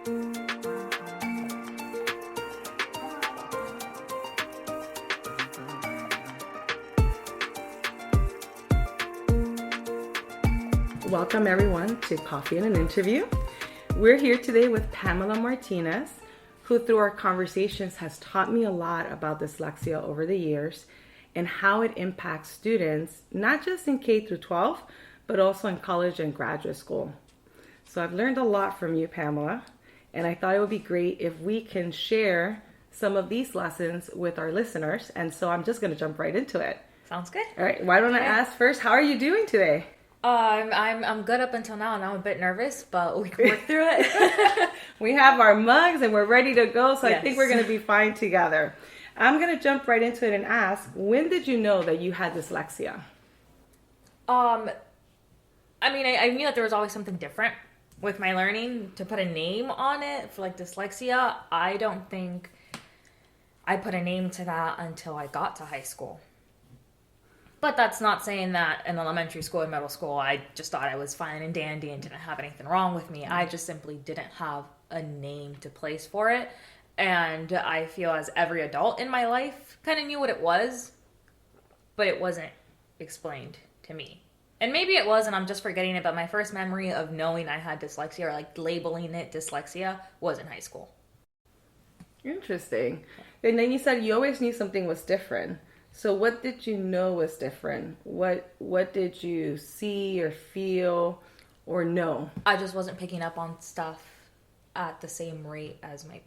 Welcome everyone to Coffee and an Interview. We're here today with Pamela Martinez, who through our conversations has taught me a lot about dyslexia over the years and how it impacts students, not just in K through 12, but also in college and graduate school. So I've learned a lot from you, Pamela, and I thought it would be great if we can share some of these lessons with our listeners. And so I'm just going to jump right into it. Sounds good. All right, why don't I ask first, how are you doing today? I'm good up until now, and I'm a bit nervous, but we can work through it. We have our mugs and we're ready to go, so Yes. I think we're going to be fine together. I'm going to jump right into it and ask, when did you know that you had dyslexia? I knew that there was always something different with my learning. To put a name on it for like dyslexia, I don't think I put a name to that until I got to high school. But that's not saying that in elementary school and middle school, I just thought I was fine and dandy and didn't have anything wrong with me. I just simply didn't have a name to place for it. And I feel as every adult in my life kind of knew what it was, but it wasn't explained to me. And maybe it was, and I'm just forgetting it, but my first memory of knowing I had dyslexia or like labeling it dyslexia was in high school. Interesting. And then you said you always knew something was different. So what did you know was different? What did you see or feel or know? I just wasn't picking up on stuff at the same rate as my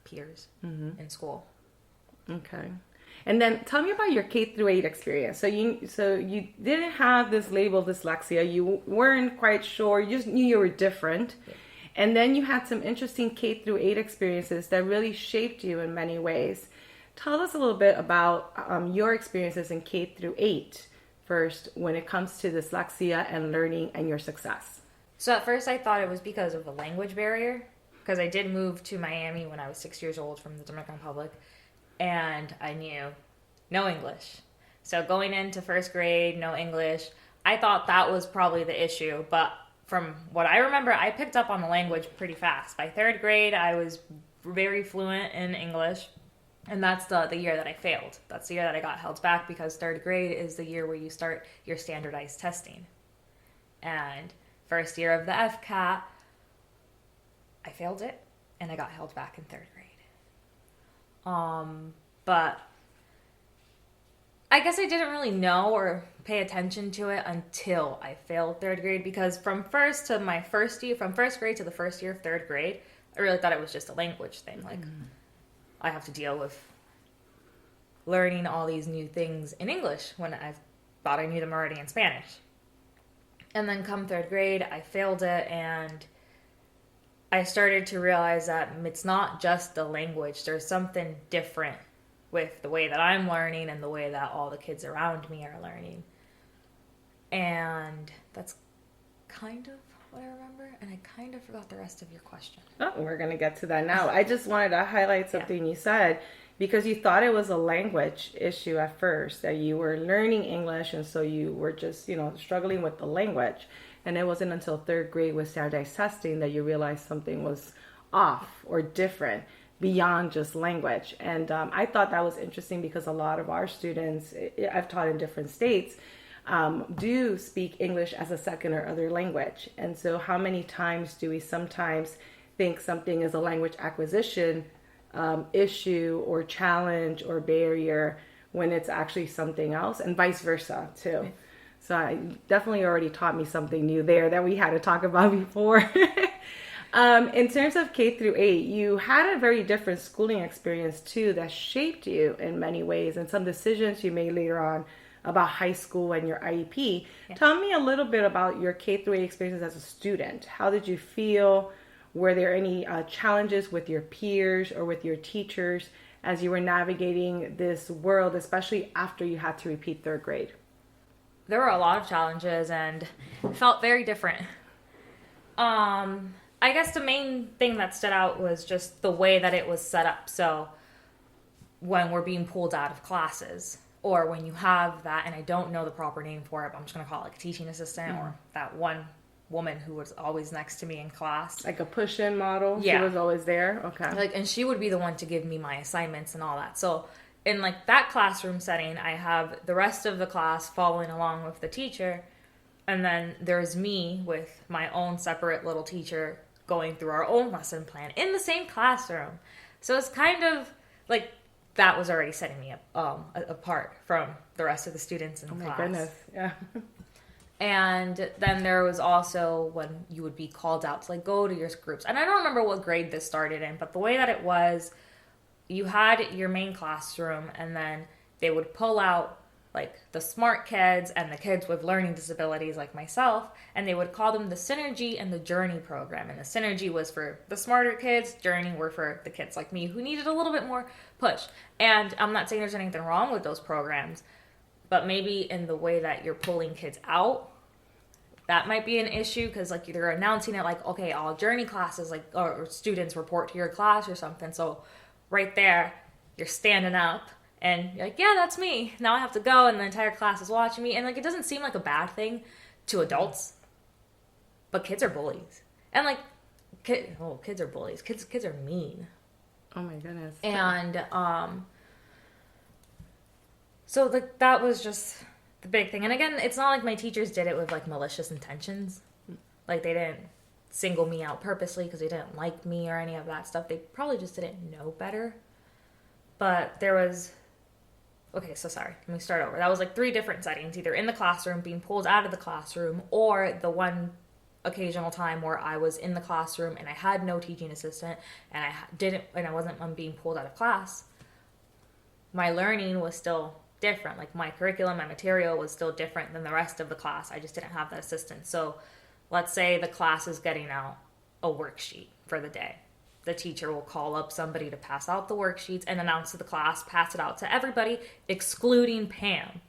peers in school. Okay. And then tell me about your K through 8 experience. So you didn't have this label dyslexia. You weren't quite sure. You just knew you were different. Yeah. And then you had some interesting K through 8 experiences that really shaped you in many ways. Tell us a little bit about your experiences in K through 8 first when it comes to dyslexia and learning and your success. So at first I thought it was because of a language barrier, because I did move to Miami when I was 6 years old from the Dominican Republic, and I knew no English. So going into first grade, no English, I thought that was probably the issue. But from what I remember, I picked up on the language pretty fast. By third grade, I was very fluent in English. And that's the year that I failed. That's the year that I got held back because third grade is the year where you start your standardized testing. And first year of the FCAT, I failed it and I got held back in third grade. But I guess I didn't really know or pay attention to it until I failed third grade, because from first grade to the first year of third grade, I really thought it was just a language thing. Like, I have to deal with learning all these new things in English when I thought I knew them already in Spanish. And then come third grade, I failed it, and I started to realize that it's not just the language. There's something different with the way that I'm learning and the way that all the kids around me are learning. And that's kind of what I remember, and I kind of forgot the rest of your question. Oh, we're going to get to that now. I just wanted to highlight something you said, because you thought it was a language issue at first, that you were learning English, and so you were just, struggling with the language. And it wasn't until third grade with standardized testing that you realized something was off or different beyond just language. And I thought that was interesting because a lot of our students, I've taught in different states, do speak English as a second or other language. And so how many times do we sometimes think something is a language acquisition issue or challenge or barrier when it's actually something else, and vice versa too. So I definitely already taught me something new there that we had to talk about before. In terms of K through 8, you had a very different schooling experience too that shaped you in many ways, and some decisions you made later on about high school and your IEP. Yeah. Tell me a little bit about your K through 8 experiences as a student. How did you feel? Were there any challenges with your peers or with your teachers as you were navigating this world, especially after you had to repeat third grade? There were a lot of challenges, and it felt very different. I guess the main thing that stood out was just the way that it was set up. So when we're being pulled out of classes, or when you have that, and I don't know the proper name for it, but I'm just going to call it like a teaching assistant or that one woman who was always next to me in class. Like a push-in model? Yeah. She was always there? Okay. Like, and she would be the one to give me my assignments and all that. So in like that classroom setting, I have the rest of the class following along with the teacher. And then there's me with my own separate little teacher going through our own lesson plan in the same classroom. So it's kind of like that was already setting me up, apart from the rest of the students in the class. Oh my goodness, yeah. And then there was also when you would be called out to like go to your groups. And I don't remember what grade this started in, but the way that it was, you had your main classroom and then they would pull out like the smart kids and the kids with learning disabilities like myself, and they would call them the Synergy and the Journey program. And the Synergy was for the smarter kids, Journey were for the kids like me who needed a little bit more push. And I'm not saying there's anything wrong with those programs, but maybe in the way that you're pulling kids out, that might be an issue, because like they're announcing it like, okay, all Journey classes like or students report to your class or something. So right there, you're standing up and you're like, yeah, that's me. Now I have to go, and the entire class is watching me. And like it doesn't seem like a bad thing to adults, but kids are bullies. And like, kids are bullies. Kids are mean. Oh my goodness. And so like that was just the big thing. And again, it's not like my teachers did it with like malicious intentions. Like they didn't single me out purposely because they didn't like me or any of that stuff. They probably just didn't know better. But there was, okay, so sorry, let me start over. That was like 3 different settings, either in the classroom, being pulled out of the classroom, or the one occasional time where I was in the classroom and I had no teaching assistant and I wasn't being pulled out of class. My learning was still different. Like my curriculum, my material was still different than the rest of the class. I just didn't have that assistant. So let's say the class is getting out a worksheet for the day. The teacher will call up somebody to pass out the worksheets and announce to the class, pass it out to everybody, excluding Pam.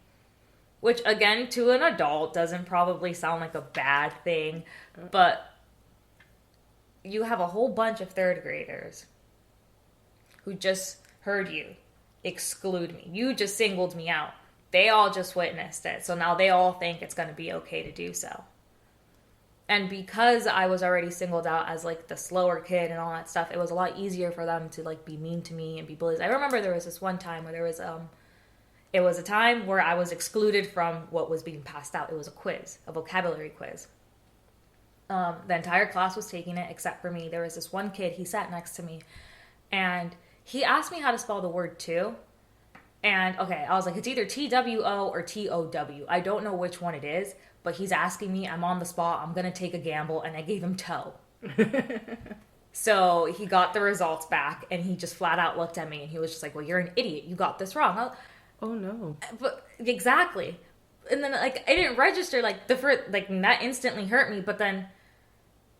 Which, again, to an adult doesn't probably sound like a bad thing, but you have a whole bunch of 3rd graders who just heard you exclude me. You just singled me out. They all just witnessed it, so now they all think it's going to be okay to do so. And because I was already singled out as like the slower kid and all that stuff, it was a lot easier for them to like be mean to me and be bullies. I remember there was this one time where there was it was a time where I was excluded from what was being passed out. It was a quiz, a vocabulary quiz. The entire class was taking it except for me. There was this one kid, he sat next to me, and he asked me how to spell the word two. And okay, I was like, it's either T-W-O or T-O-W. I don't know which one it is, but he's asking me, I'm on the spot, I'm going to take a gamble, and I gave him toe. So he got the results back, and he just flat out looked at me, and he was just like, well, you're an idiot. You got this wrong. Oh, no. But exactly. And then, like, I didn't register, like, that instantly hurt me, but then,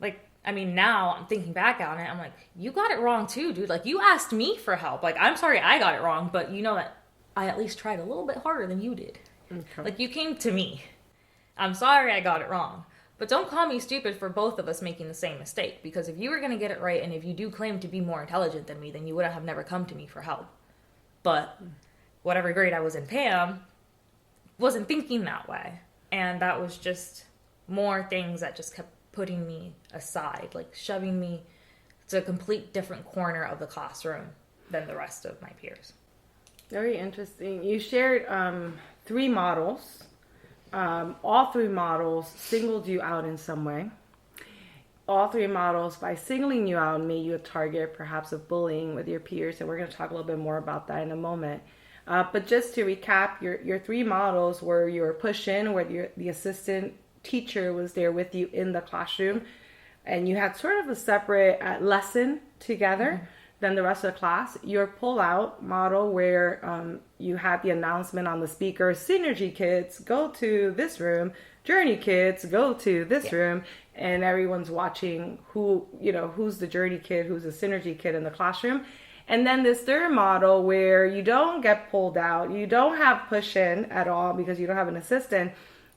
like, I mean, now I'm thinking back on it, I'm like, you got it wrong too, dude. Like, you asked me for help. Like, I'm sorry I got it wrong, but you know that I at least tried a little bit harder than you did. Okay. Like, you came to me. I'm sorry I got it wrong. But don't call me stupid for both of us making the same mistake. Because if you were going to get it right, and if you do claim to be more intelligent than me, then you would have never come to me for help. But whatever grade I was in, Pam wasn't thinking that way. And that was just more things that just kept putting me aside. Like, shoving me to a complete different corner of the classroom than the rest of my peers. Very interesting. You shared 3 models. All 3 models singled you out in some way. All 3 models, by singling you out, made you a target perhaps of bullying with your peers, and we're going to talk a little bit more about that in a moment. But just to recap, your 3 models were your push-in, where the assistant teacher was there with you in the classroom, and you had sort of a separate lesson together than the rest of the class. Your pull-out model, where you had the announcement on the speaker, Synergy kids, go to this room, Journey kids, go to this room, and everyone's watching who's the Journey kid, who's the Synergy kid in the classroom. And then this 3rd model where you don't get pulled out, you don't have push-in at all because you don't have an assistant,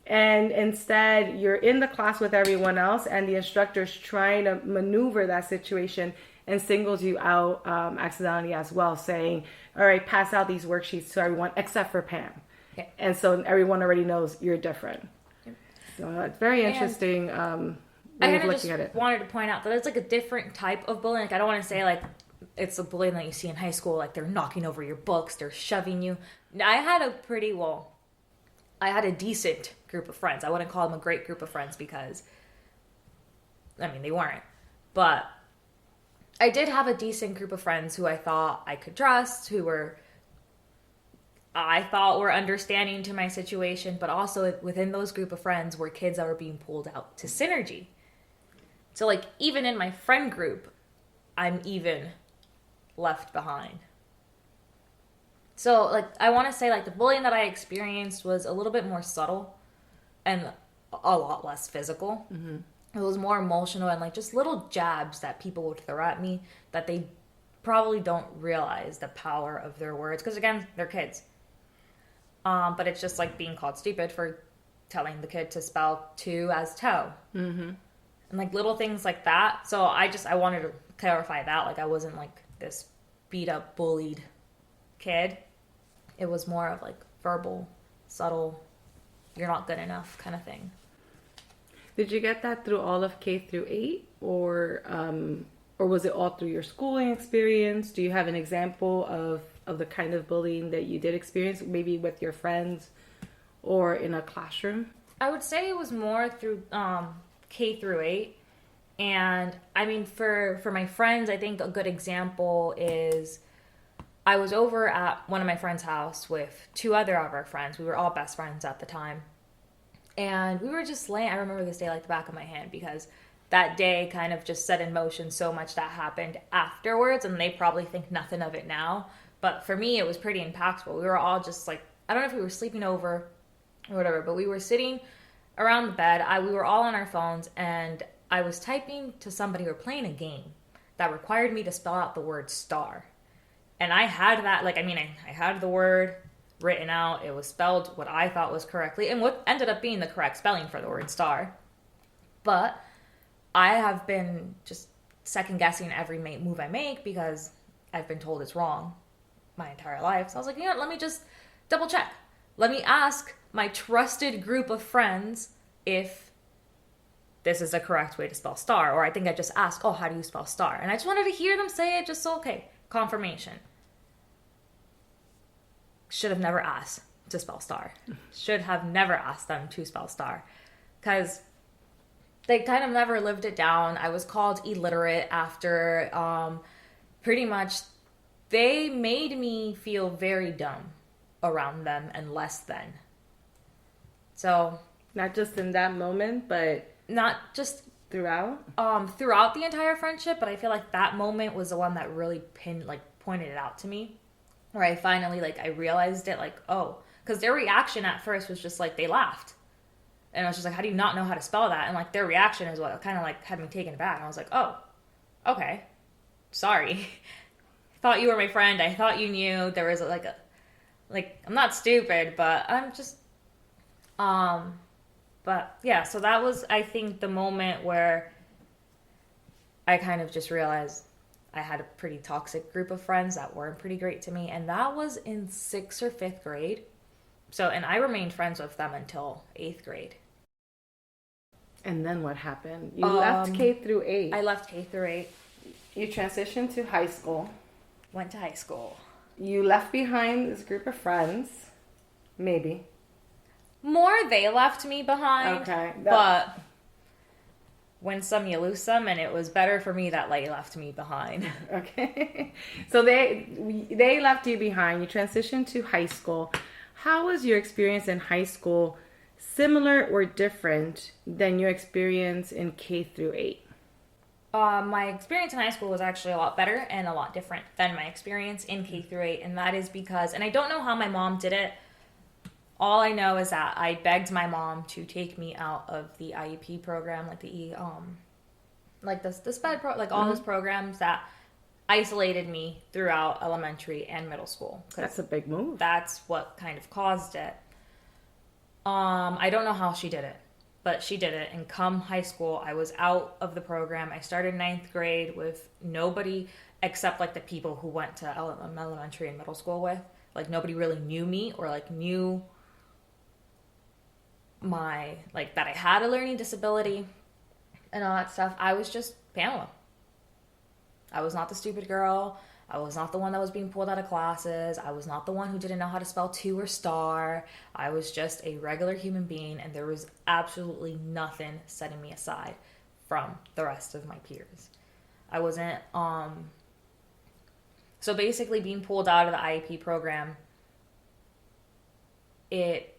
and instead you're in the class with everyone else, and the instructor's trying to maneuver that situation and singles you out accidentally as well, saying, all right, pass out these worksheets to everyone except for Pam. Okay. And so everyone already knows you're different. Okay. So it's very interesting I way of kind of looking at just it. wanted to point out that it's like a different type of bullying. Like I don't want to say like it's the bullying that you see in high school, like they're knocking over your books, they're shoving you. I had a decent group of friends. I wouldn't call them a great group of friends because, I mean, they weren't. But I did have a decent group of friends who I thought I could trust, I thought were understanding to my situation, but also within those group of friends were kids that were being pulled out to synergy. So like even in my friend group, I'm even left behind. So like I want to say like the bullying that I experienced was a little bit more subtle and a lot less physical. Mm-hmm. It was more emotional and like just little jabs that people would throw at me that they probably don't realize the power of their words because again they're kids. But it's just like being called stupid for telling the kid to spell two as toe. Mm-hmm. And like little things like that. So I wanted to clarify that. Like I wasn't like this beat up, bullied kid. It was more of like verbal, subtle, you're not good enough kind of thing. Did you get that through all of K through 8 or was it all through your schooling experience? Do you have an example of the kind of bullying that you did experience, maybe with your friends or in a classroom? I would say it was more through K through 8. And I mean, for my friends, I think a good example is I was over at one of my friends' house with two other of our friends. We were all best friends at the time. And we were just laying, I remember this day like the back of my hand because that day kind of just set in motion so much that happened afterwards. And they probably think nothing of it now. But for me, it was pretty impactful. We were all just like, I don't know if we were sleeping over or whatever, but we were sitting around the bed. We were all on our phones and I was typing to somebody or playing a game that required me to spell out the word star. And I had that, like, I mean, I had the word written out. It was spelled what I thought was correctly and what ended up being the correct spelling for the word star. But I have been just second guessing every move I make because I've been told it's wrong my entire life. So I was like, you know what, let me just double check. Let me ask my trusted group of friends if this is the correct way to spell star. Or I think I just asked, oh, how do you spell star? And I just wanted to hear them say it just so, okay, confirmation. Should have never asked to spell star. Should have never asked them to spell star. Because they kind of never lived it down. I was called illiterate after pretty much they made me feel very dumb around them and less than. So Not just in that moment, but not just throughout? throughout the entire friendship, but I feel like that moment was the one that really pointed it out to me. Where I finally, I realized it, oh. Because their reaction at first was just, they laughed. And I was just like, how do you not know how to spell that? And, their reaction is what kind of, had me taken aback. And I was like, oh, okay. Sorry. Thought you were my friend. I thought you knew. There was, I'm not stupid, but I'm just, but, yeah. So that was, I think, the moment where I kind of just realized I had a pretty toxic group of friends that weren't pretty great to me. And that was in 6th or 5th grade. So, and I remained friends with them until 8th grade. And then what happened? You left K through 8. I left K through 8. You transitioned to high school. Went to high school. You left behind this group of friends. Maybe. More they left me behind. Okay. But win some, you lose some, and it was better for me that they left me behind. Okay. So they left you behind. You transitioned to high school. How was your experience in high school similar or different than your experience in K through 8? My experience in high school was actually a lot better and a lot different than my experience in K through 8, and that is because, and I don't know how my mom did it. All I know is that I begged my mom to take me out of the IEP program, the SPED all those programs that isolated me throughout elementary and middle school. That's a big move. That's what kind of caused it. I don't know how she did it, but she did it. And come high school, I was out of the program. I started 9th grade with nobody except the people who went to elementary and middle school with. Nobody really knew me or knew my that I had a learning disability. and all that stuff, I was just Pamela. I was not the stupid girl. I was not the one that was being pulled out of classes. I was not the one who didn't know how to spell to or star. I was just a regular human being, and there was absolutely nothing setting me aside from the rest of my peers. I wasn't, so basically being pulled out of the IEP program, it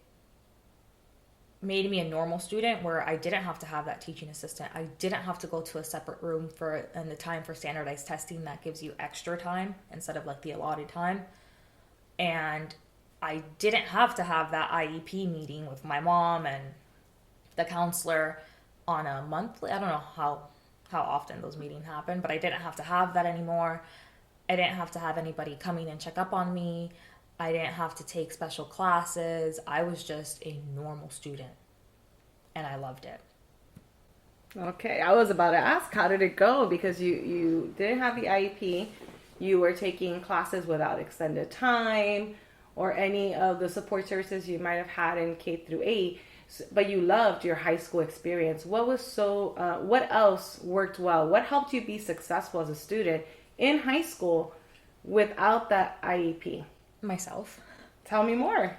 made me a normal student where I didn't have to have that teaching assistant. I didn't have to go to a separate room and the time for standardized testing that gives you extra time instead of like the allotted time. And I didn't have to have that IEP meeting with my mom and the counselor on a monthly. I don't know how often those meetings happen, but I didn't have to have that anymore. I didn't have to have anybody coming and check up on me. I didn't have to take special classes. I was just a normal student, and I loved it. Okay, I was about to ask, how did it go? Because you didn't have the IEP. You were taking classes without extended time or any of the support services you might have had in K through 8, but you loved your high school experience. What else worked well? What helped you be successful as a student in high school without that IEP? Myself. Tell me more.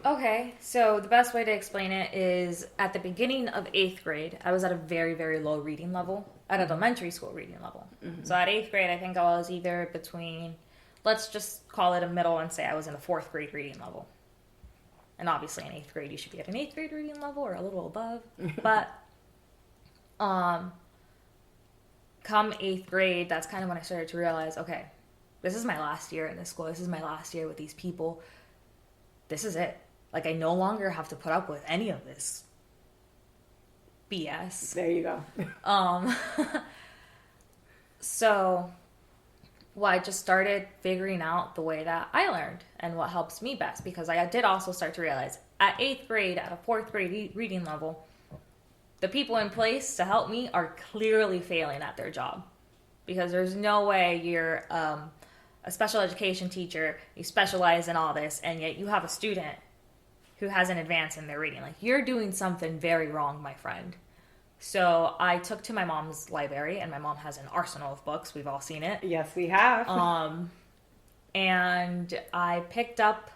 Okay, so the best way to explain it is at the beginning of 8th grade, I was at a very, very low reading level, at elementary school reading level. Mm-hmm. So at 8th grade, I think I was either between, let's just call it a middle and say I was in the 4th grade reading level. And obviously in 8th grade, you should be at an 8th grade reading level or a little above. But come 8th grade, that's kind of when I started to realize, okay, this is my last year in this school. This is my last year with these people. This is it. Like, I no longer have to put up with any of this BS. There you go. So, well, I just started figuring out the way that I learned and what helps me best, because I did also start to realize at 8th grade, at a 4th grade reading level, the people in place to help me are clearly failing at their job, because there's no way you're a special education teacher, you specialize in all this, and yet you have a student who hasn't advanced in their reading. Like, you're doing something very wrong, my friend. So I took to my mom's library, and my mom has an arsenal of books. We've all seen it. Yes, we have. And I picked up,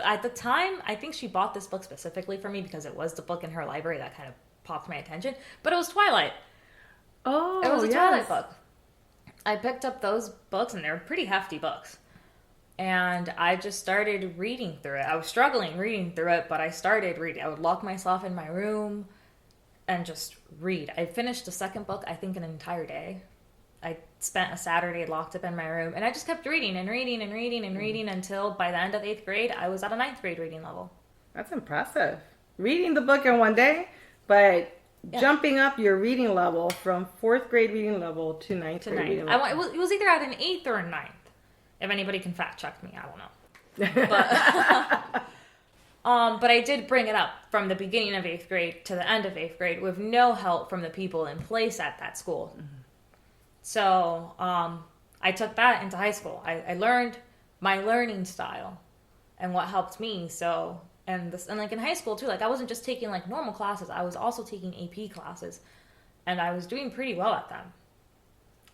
at the time, I think she bought this book specifically for me because it was the book in her library that kind of popped my attention. But it was Twilight. Oh, it was a yes. Twilight book. I picked up those books, and they were pretty hefty books. And I just started reading through it. I was struggling reading through it, but I started reading. I would lock myself in my room and just read. I finished the second book, I think, in an entire day. I spent a Saturday locked up in my room, and I just kept reading and reading and reading and reading until by the end of 8th grade, I was at a 9th grade reading level. That's impressive. Reading the book in one day, but jumping up your reading level from 4th grade reading level to 9th grade reading level. It was either at an 8th or a 9th. If anybody can fact check me, I don't know. But I did bring it up from the beginning of 8th grade to the end of 8th grade with no help from the people in place at that school. Mm-hmm. So I took that into high school. I learned my learning style and what helped me. So and like in high school too, like I wasn't just taking like normal classes. I was also taking AP classes, and I was doing pretty well at them.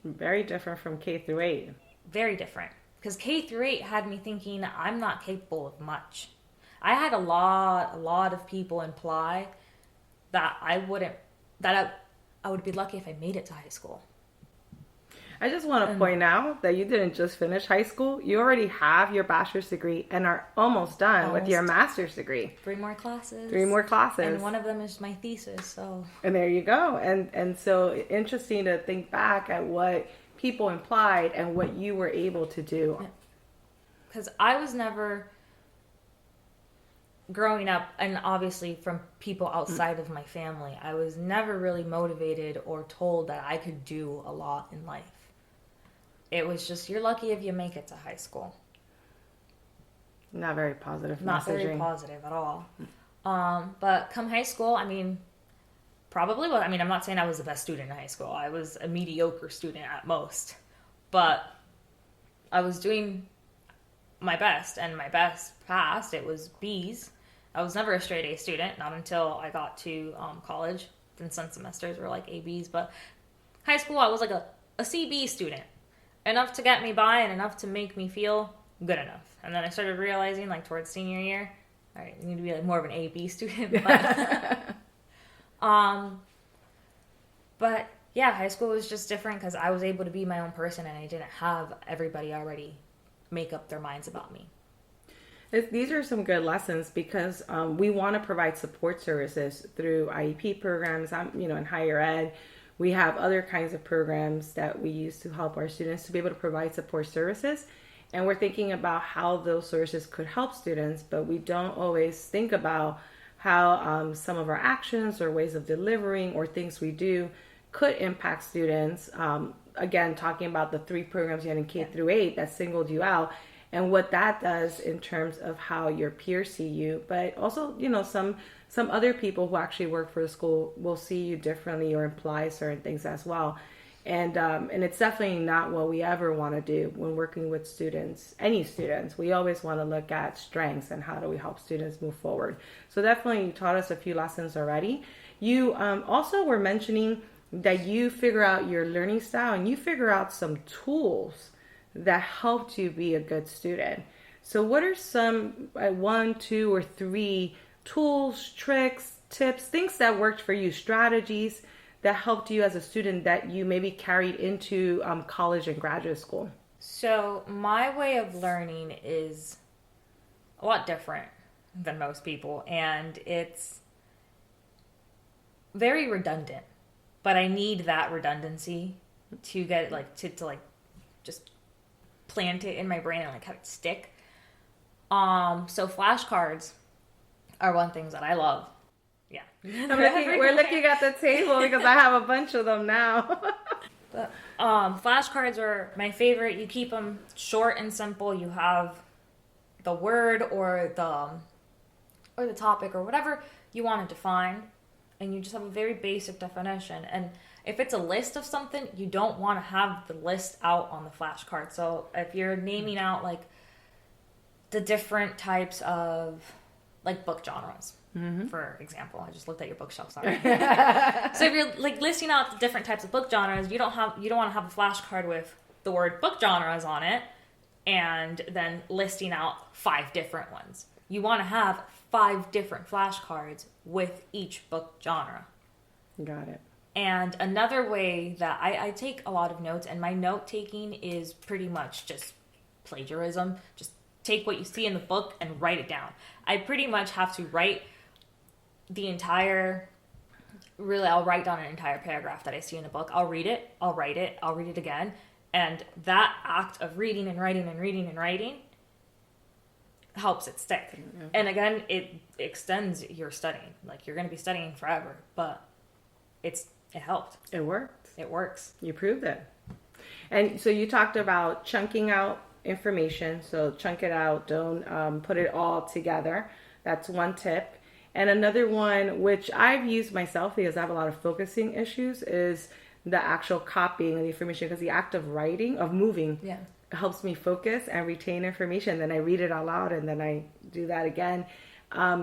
Very different from K through 8. Very different. Because K through 8 had me thinking I'm not capable of much. I had a lot of people imply that I would be lucky if I made it to high school. I just want to point out that you didn't just finish high school. You already have your bachelor's degree and are almost done with your master's degree. 3 more classes. And one of them is my thesis, so. And there you go. And so interesting to think back at what people implied and what you were able to do. Because I was never, growing up, and obviously from people outside of my family, I was never really motivated or told that I could do a lot in life. It was just, you're lucky if you make it to high school. Not very positive messaging. Not very positive at all. But come high school, I mean, probably, well, I mean, I'm not saying I was the best student in high school. I was a mediocre student at most. But I was doing my best, and my best passed. It was B's. I was never a straight A student, not until I got to college. Then some semesters were like ABs, but high school I was like a CB student, enough to get me by and enough to make me feel good enough. And then I started realizing, like towards senior year, all right, you need to be like more of an AB student. But yeah, high school was just different because I was able to be my own person and I didn't have everybody already make up their minds about me. These are some good lessons because we want to provide support services through IEP programs. In higher ed, we have other kinds of programs that we use to help our students to be able to provide support services. And we're thinking about how those services could help students, but we don't always think about how some of our actions or ways of delivering or things we do could impact students. Again, talking about the 3 programs you had in K through 8 that singled you out and what that does in terms of how your peers see you. But also, some other people who actually work for the school will see you differently or imply certain things as well. And it's definitely not what we ever want to do when working with students, any students. We always want to look at strengths and how do we help students move forward. So definitely you taught us a few lessons already. You also were mentioning that you figure out your learning style and you figure out some tools that helped you be a good student. So what are some 1, 2, or 3 tools, tricks, tips, things that worked for you, strategies that helped you as a student that you maybe carried into college and graduate school? So my way of learning is a lot different than most people, and it's very redundant. But I need that redundancy to get it to just plant it in my brain and have it stick. So flashcards are one thing that I love. Yeah. We're looking at the table because I have a bunch of them now. But flashcards are my favorite. You keep them short and simple. You have the word or the topic or whatever you want to define, and you just have a very basic definition. And if it's a list of something, you don't want to have the list out on the flashcard. So if you're naming out the different types of book genres, for example, I just looked at your bookshelf. Sorry. So if you're listing out the different types of book genres, you don't want to have a flashcard with the word book genres on it, and then listing out 5 different ones. You want to have 5 different flashcards with each book genre. Got it. And another way that I take a lot of notes, and my note taking is pretty much just plagiarism. Just take what you see in the book and write it down. I pretty much have to write I'll write down an entire paragraph that I see in the book. I'll read it, I'll write it, I'll read it again. And that act of reading and writing and reading and writing helps it stick. Mm-hmm. And again, it extends your studying. You're going to be studying forever, but it helped. It worked. It works. You proved it. And so you talked about chunking out information. So chunk it out. Don't put it all together. That's one tip. And another one, which I've used myself because I have a lot of focusing issues, is the actual copying of the information, because the act of writing, of moving, helps me focus and retain information. Then I read it out loud and then I do that again.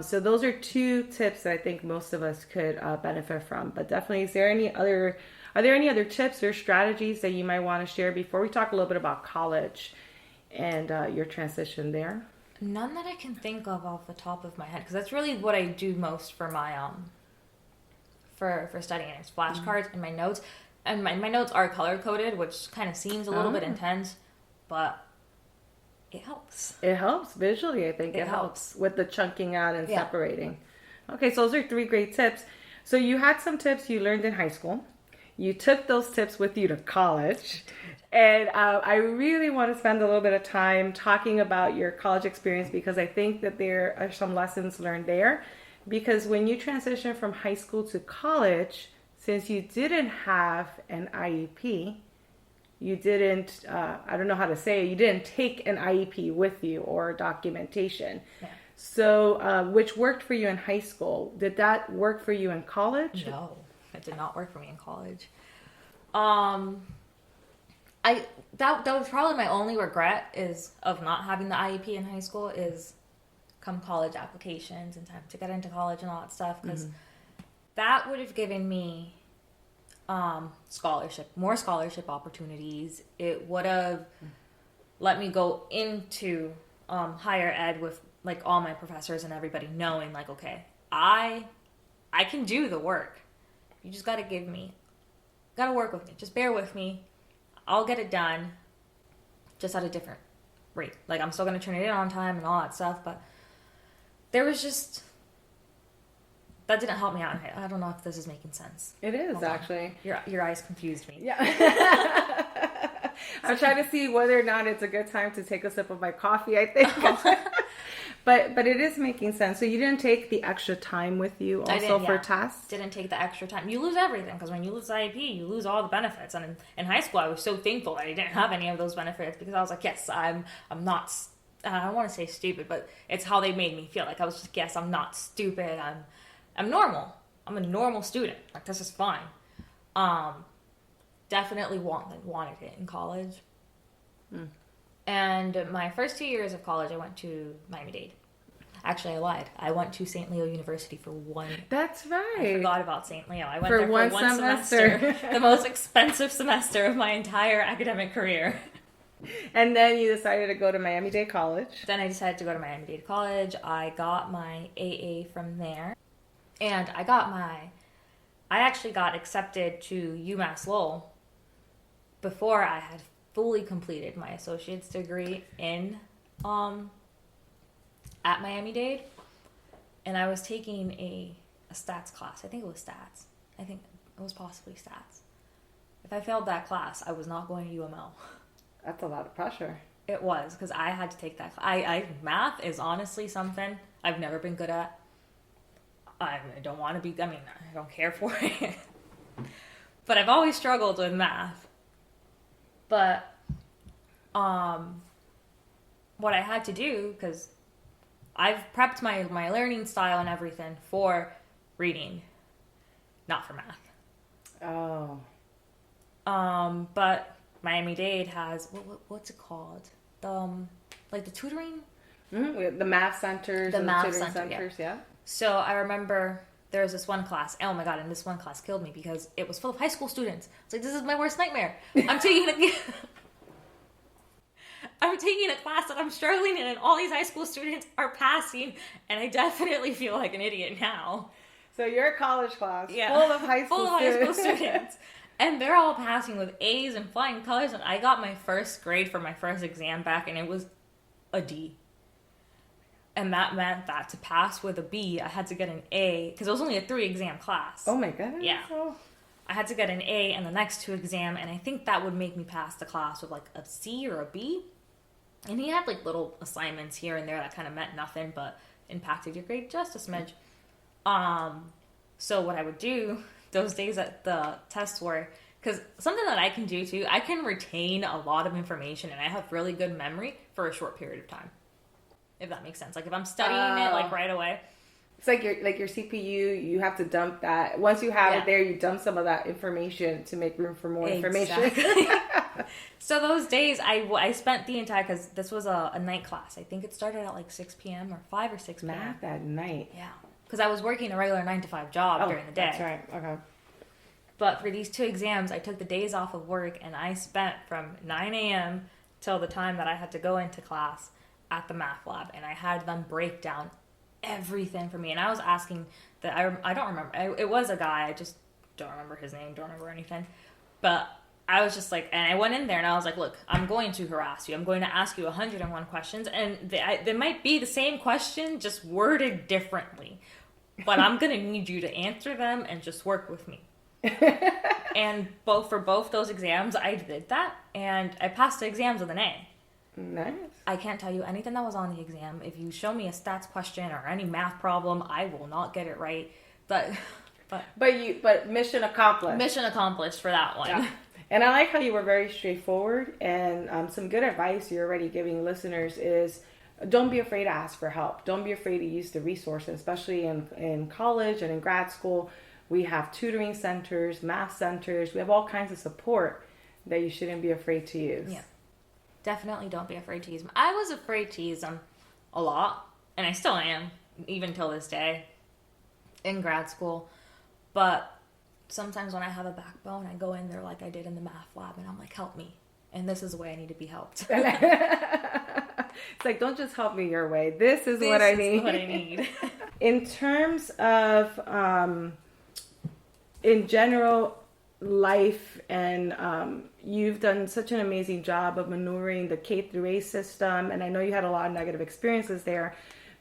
So those are 2 tips that I think most of us could benefit from. But definitely, are there any other tips or strategies that you might want to share before we talk a little bit about college and your transition there? None that I can think of off the top of my head, because that's really what I do most for my for studying. It's flashcards and my notes. And my notes are color coded, which kind of seems a little bit intense, but it helps. It helps visually. I think it helps with the chunking out and separating. Okay, so those are 3 great tips. So you had some tips you learned in high school. You took those tips with you to college. And I really want to spend a little bit of time talking about your college experience, because I think that there are some lessons learned there. Because when you transition from high school to college, since you didn't have an IEP, you didn't, I don't know how to say it, you didn't take an IEP with you or documentation. Yeah. So, which worked for you in high school. Did that work for you in college? No, it did not work for me in college. That was probably my only regret of not having the IEP in high school, is come college applications and time to get into college and all that stuff, because that would have given me more scholarship opportunities. It would have let me go into higher ed with like all my professors and everybody knowing like, okay, I can do the work. You just got to work with me. Just bear with me. I'll get it done, just at a different rate. Like, I'm still going to turn it in on time and all that stuff, but there was just... That didn't help me out. I don't know if this is making sense. It is, actually. Your eyes confused me. Yeah. I'm trying to see whether or not it's a good time to take a sip of my coffee, I think. But it is making sense. So you didn't take the extra time with you also for tests? Didn't take the extra time. You lose everything, because when you lose IEP, you lose all the benefits. And in high school, I was so thankful that I didn't have any of those benefits, because I was like, yes, I'm not, I don't want to say stupid, but it's how they made me feel. Like, I was just, yes, I'm not stupid. I'm normal. I'm a normal student. Like, this is fine. Definitely wanted it in college. And my first 2 years of college, I went to Miami-Dade. Actually, I lied. I went to St. Leo University for one. That's right. I forgot about St. Leo. I went there for one semester. The most expensive semester of my entire academic career. And then you decided to go to Miami-Dade College. Then I decided to go to Miami-Dade College. I got my AA from there. And I actually got accepted to UMass Lowell before I had fully completed my associate's degree in at Miami-Dade, and I was taking a stats class. I think it was stats. I think it was possibly stats. If I failed that class, I was not going to UML. That's a lot of pressure. It was, because I had to take that. Math is honestly something I've never been good at. I don't want to be. I don't care for it. But I've always struggled with math. But what I had to do, because I've prepped my learning style and everything for reading, not for math. Oh. But Miami-Dade has what's it called? The tutoring. Mm-hmm. The math centers. The math tutoring centers, yeah. So I remember there was this one class. Oh my god! And this one class killed me because it was full of high school students. It's like, this is my worst nightmare. I'm taking a class that I'm struggling in, and all these high school students are passing, and I definitely feel like an idiot now. So your college class, full of high school students. And they're all passing with A's and flying colors, and I got my first grade for my first exam back, and it was a D. And that meant that to pass with a B, I had to get an A, because it was only a 3-exam class. Oh my goodness. Yeah. Oh. I had to get an A in the next 2 exam, and I think that would make me pass the class with like a C or a B. And he had like little assignments here and there that kind of meant nothing, but impacted your grade just a smidge. So what I would do those days that the tests were, because something that I can do too, I can retain a lot of information, and I have really good memory for a short period of time. If that makes sense. Like if I'm studying it like right away. It's like your CPU, you have to dump that. Once you have it there, you dump some of that information to make room for more information. So those days, I spent the entire, because this was a night class. I think it started at like 6 p.m. or 5 or 6 p.m. Math at night. Yeah. Because I was working a regular 9-to-5 job during the day. That's right. Okay. But for these 2 exams, I took the days off of work, and I spent from 9 a.m. till the time that I had to go into class at the math lab, and I had them break down everything for me. And I was asking that I don't remember. It was a guy. I just don't remember his name. Don't remember anything. But I was just like, and I went in there and I was like, look, I'm going to harass you. I'm going to ask you 101 questions, and they might be the same question, just worded differently. But I'm going to need you to answer them and just work with me. And for both those exams, I did that, and I passed the exams with an A. Nice. I can't tell you anything that was on the exam. If you show me a stats question or any math problem, I will not get it right. But mission accomplished. Mission accomplished for that one. Yeah. And I like how you were very straightforward, and some good advice you're already giving listeners is don't be afraid to ask for help. Don't be afraid to use the resources, especially in college and in grad school. We have tutoring centers, math centers. We have all kinds of support that you shouldn't be afraid to use. Yeah. Definitely don't be afraid to use them. I was afraid to use them a lot and I still am, even till this day, in grad school. But sometimes when I have a backbone, I go in there like I did in the math lab, and I'm like, help me. And this is the way I need to be helped. It's like, don't just help me your way. This is what I need. What I need. In terms of, in general, life, and you've done such an amazing job of maneuvering the K through A system, and I know you had a lot of negative experiences there,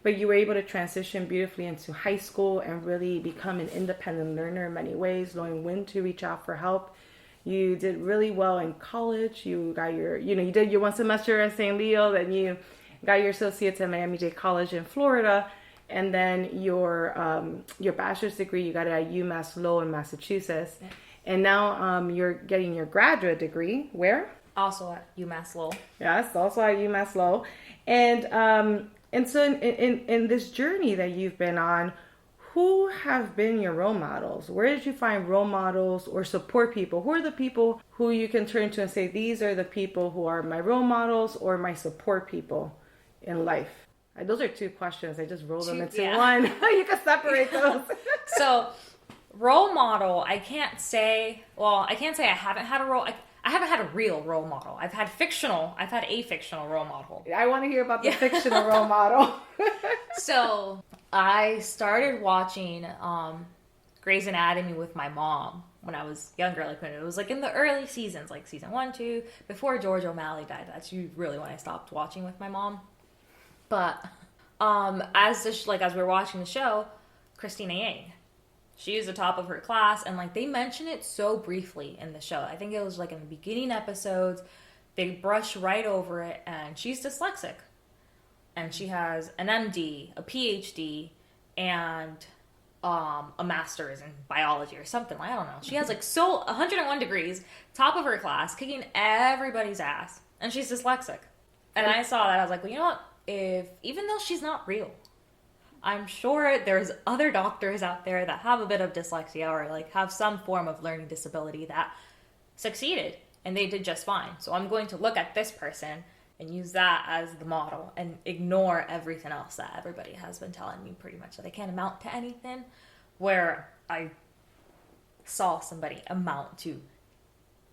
but you were able to transition beautifully into high school and really become an independent learner in many ways, knowing when to reach out for help. You did really well in college. You got your, you did your one semester at St. Leo, then you got your associates at Miami-Dade College in Florida, and then your bachelor's degree you got it at UMass Lowell in Massachusetts. Yeah. And now you're getting your graduate degree where? Also at UMass Lowell. Yes, also at UMass Lowell. And so in this journey that you've been on, who have been your role models? Where did you find role models or support people? Who are the people who you can turn to and say, these are the people who are my role models or my support people in life? Those are two questions. I just rolled them into one. You can separate those. So, role model, I can't say I haven't had I haven't had a real role model. I've had a fictional role model. I want to hear about the fictional role model. So, I started watching Grey's Anatomy with my mom when I was younger, like when it was like in the early seasons, like season 1, 2, before George O'Malley died. That's really when I stopped watching with my mom. But as we were watching the show, Christina Yang, she is the top of her class, and like they mention it so briefly in the show. I think it was like in the beginning episodes, they brush right over it, and she's dyslexic. And she has an MD, a PhD, and a master's in biology or something. I don't know. She has 101 degrees, top of her class, kicking everybody's ass, and she's dyslexic. And I saw that, I was like, well, you know what? Even though she's not real, I'm sure there's other doctors out there that have a bit of dyslexia or like have some form of learning disability that succeeded and they did just fine. So I'm going to look at this person and use that as the model and ignore everything else that everybody has been telling me pretty much that I can't amount to anything, where I saw somebody amount to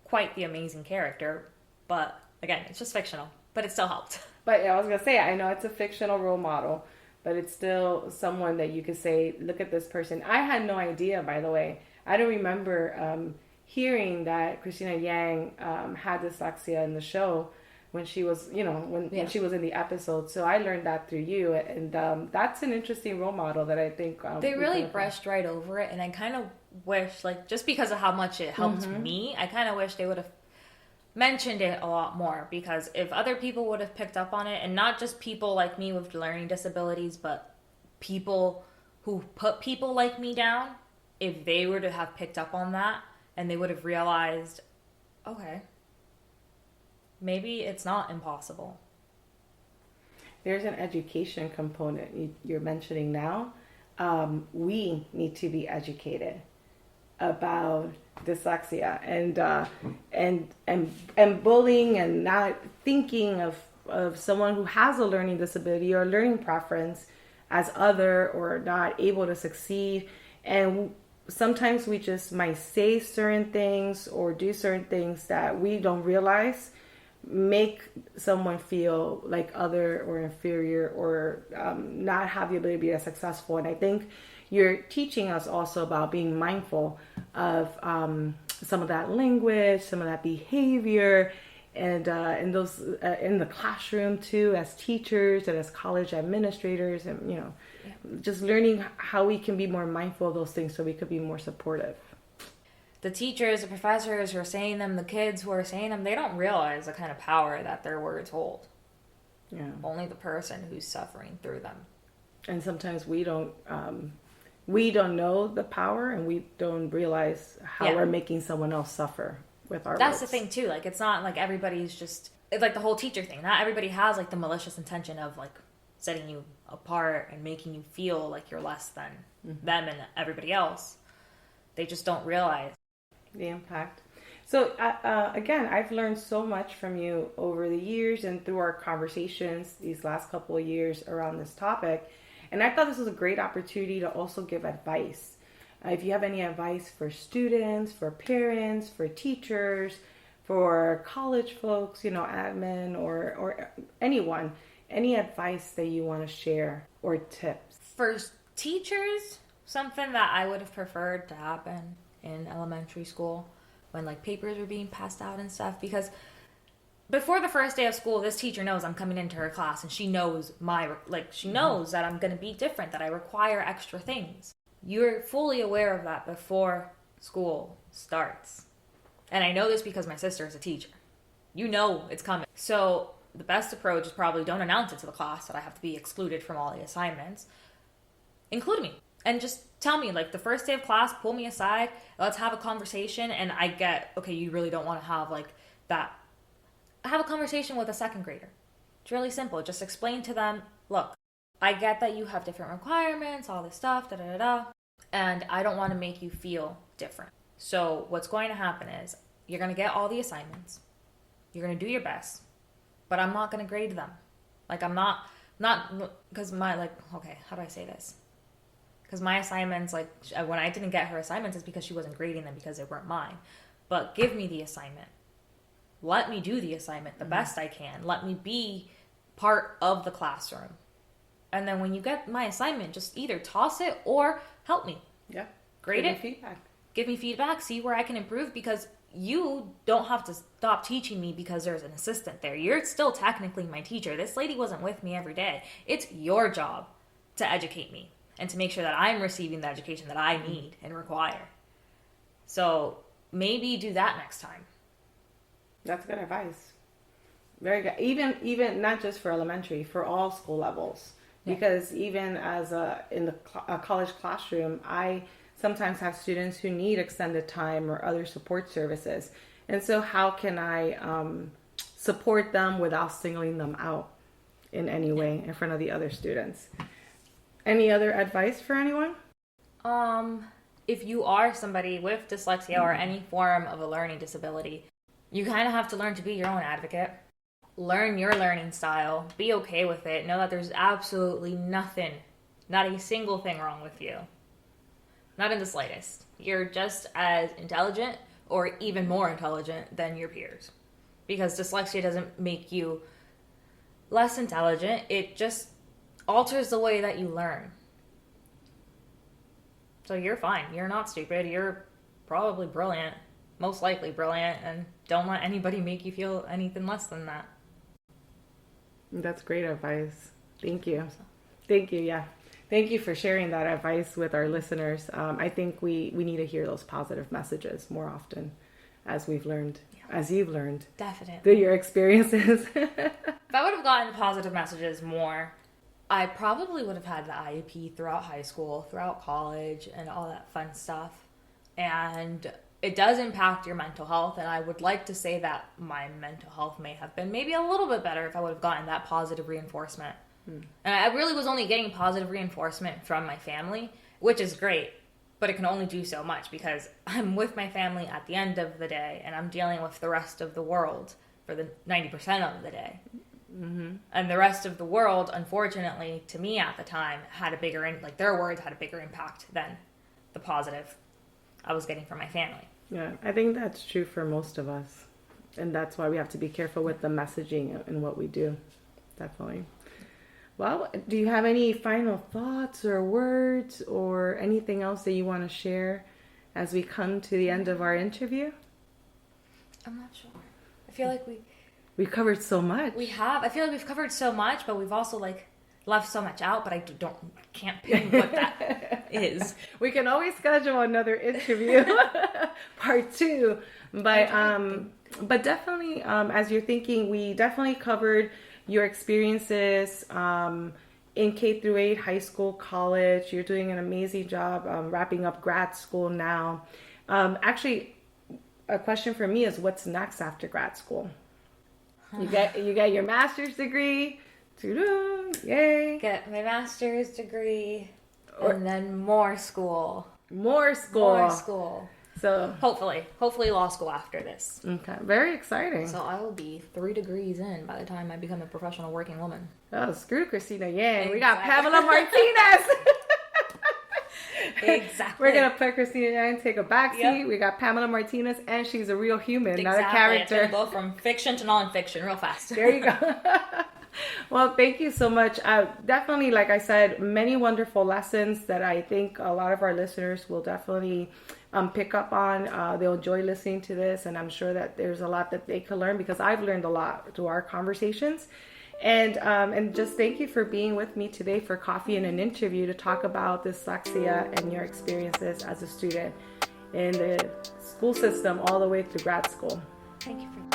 quite the amazing character. But again, it's just fictional, but it still helped. But I was going to say, I know it's a fictional role model, but it's still someone that you could say, look at this person. I had no idea, by the way. I don't remember hearing that Christina Yang had dyslexia in the show when she was, when she was in the episode. So I learned that through you. And that's an interesting role model that I think... they really brushed right over it. And I kind of wish, just because of how much it helped me, I kind of wish they would have mentioned it a lot more, because if other people would have picked up on it, and not just people like me with learning disabilities, but people who put people like me down, if they were to have picked up on that and they would have realized, okay, maybe it's not impossible. There's an education component you're mentioning now. We need to be educated about dyslexia and bullying, and not thinking of someone who has a learning disability or learning preference as other or not able to succeed. And sometimes we just might say certain things or do certain things that we don't realize make someone feel like other or inferior or not have the ability to be as successful. And I think you're teaching us also about being mindful of some of that language, some of that behavior, and in the classroom too, as teachers and as college administrators, and just learning how we can be more mindful of those things so we could be more supportive. The teachers, the professors who are saying them, the kids who are saying them, they don't realize the kind of power that their words hold. Yeah. Only the person who's suffering through them. And sometimes we don't know the power, and we don't realize how we're making someone else suffer with our That's words. The thing too. It's not like everybody's just, it's like the whole teacher thing. Not everybody has the malicious intention of setting you apart and making you feel like you're less than them and everybody else. They just don't realize the impact. So, again, I've learned so much from you over the years and through our conversations these last couple of years around this topic. And I thought this was a great opportunity to also give advice. If you have any advice for students, for parents, for teachers, for college folks, admin or anyone, any advice that you want to share or tips? For teachers, something that I would have preferred to happen in elementary school when like papers were being passed out and stuff, because before the first day of school, this teacher knows I'm coming into her class and she knows she knows that I'm going to be different, that I require extra things. You're fully aware of that before school starts. And I know this because my sister is a teacher. You know it's coming. So the best approach is probably don't announce it to the class that I have to be excluded from all the assignments. Include me. And just tell me, like, the first day of class, pull me aside, let's have a conversation, and I get, okay, you really don't want to have, like, that. Have a conversation with a second grader. It's really simple. Just explain to them, look, I get that you have different requirements, all this stuff, da-da-da-da, and I don't want to make you feel different. So what's going to happen is you're going to get all the assignments. You're going to do your best, but I'm not going to grade them. Like, I'm not, because okay, how do I say this? Because my assignments, like, when I didn't get her assignments, it's because she wasn't grading them because they weren't mine. But give me the assignment. Let me do the assignment the best I can. Let me be part of the classroom. And then when you get my assignment, just either toss it or help me. Yeah. Grade it. Feedback. Give me feedback. See where I can improve, because you don't have to stop teaching me because there's an assistant there. You're still technically my teacher. This lady wasn't with me every day. It's your job to educate me and to make sure that I'm receiving the education that I need and require. So maybe do that next time. That's good advice. Very good. Even not just for elementary, for all school levels. Yeah. Because even as in the college classroom, I sometimes have students who need extended time or other support services. And so how can I support them without singling them out in any way in front of the other students? Any other advice for anyone? If you are somebody with dyslexia or any form of a learning disability, you kind of have to learn to be your own advocate. Learn your learning style. Be okay with it. Know that there's absolutely nothing, not a single thing wrong with you. Not in the slightest. You're just as intelligent or even more intelligent than your peers. Because dyslexia doesn't make you less intelligent. It just alters the way that you learn. So you're fine. You're not stupid. You're probably brilliant. Most likely brilliant. And don't let anybody make you feel anything less than that. That's great advice. Thank you. Thank you. Yeah. Thank you for sharing that advice with our listeners. I think we need to hear those positive messages more often, as we've learned, as you've learned. Definitely. Through your experiences. If I would have gotten positive messages more, I probably would have had the IEP throughout high school, throughout college, and all that fun stuff. And it does impact your mental health, and I would like to say that my mental health may have been maybe a little bit better if I would have gotten that positive reinforcement. And I really was only getting positive reinforcement from my family, which is great, but it can only do so much because I'm with my family at the end of the day, and I'm dealing with the rest of the world for the 90% of the day. Mm-hmm. And the rest of the world, unfortunately, to me at the time, had a bigger, their words had a bigger impact than the positive I was getting from my family. Yeah, I think that's true for most of us. And that's why we have to be careful with the messaging and what we do. Definitely. Well, do you have any final thoughts or words or anything else that you want to share as we come to the end of our interview? I'm not sure. I feel like we've covered so much. We have. I feel like we've covered so much, but we've also left so much out, but I can't pin what that is. We can always schedule another interview, part 2. But definitely, as you're thinking, we definitely covered your experiences in K through 8, high school, college. You're doing an amazing job wrapping up grad school now. Actually, a question for me is, what's next after grad school? You get your master's degree. Yay! Get my master's degree and then more school. More school. So hopefully law school after this. okay, very exciting. So I will be 3 degrees in by the time I become a professional working woman. Oh, screw Christina Yang. We got Exactly. Pamela Martinez. Exactly. We're gonna put Christina Yang take a back seat. Yep. We got Pamela Martinez, and she's a real human, not a It's character. gonna go from fiction to nonfiction real fast. There you go. Well, thank you so much. Definitely, like I said, many wonderful lessons that I think a lot of our listeners will definitely pick up on. They'll enjoy listening to this, and I'm sure that there's a lot that they could learn, because I've learned a lot through our conversations. And just thank you for being with me today for coffee and an interview to talk about dyslexia and your experiences as a student in the school system all the way through grad school. Thank you for